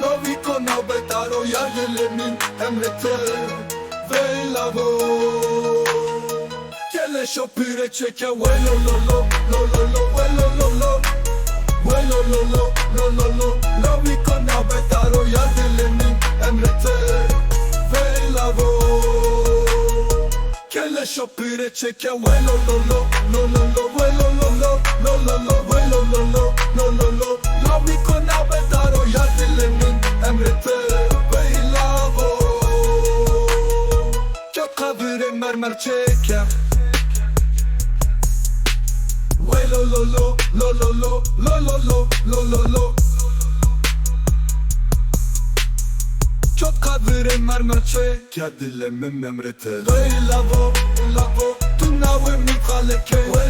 Lo vi con Abetaro ya dilimin emrete ve lavo Kele şopire çeke ve Lo vi con Abetaro ya dilimin emrete ve lavo Kele şopire çeke ve Lo vi con Abetaro ya dilimin emrete ve lavo Çok kabire mermer çeke Ve Çok kabire mermer çeke dilimin emrete ve lavo Tu nawe mi khaleke Ve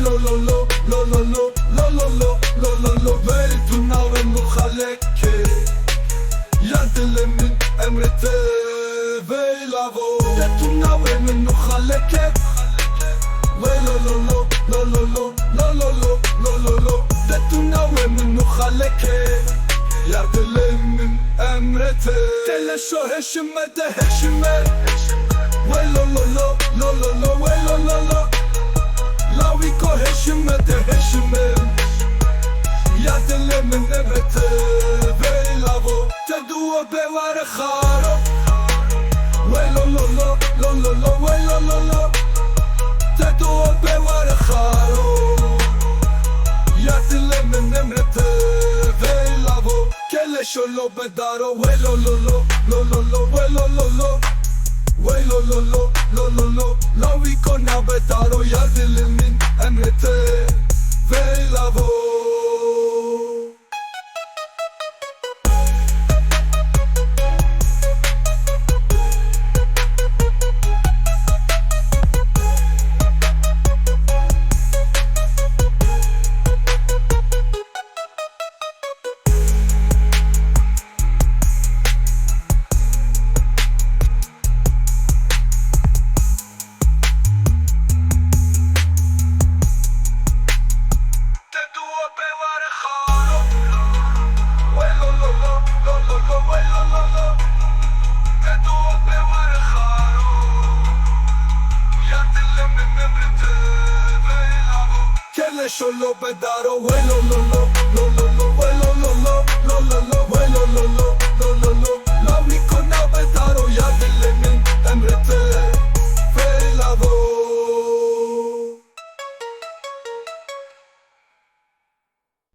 Ve tu nawe mi khaleke Ya dilimin emrete ve lavo Ya tu nawe mi khaleke Ve Ya tu nawe mi khaleke Ya dilimin emrete Tele şo heşime de heşime Ve La vi ko heşime de heşime Ya dilimin emrete ve lavo Te duo be var kharo Ve Te duo be var kharo Ya dilimin emrete ve lavo Kele şolo bedaro Ve La vi con Abetaro ya dilimin emrete ve lavo Solo pedaro,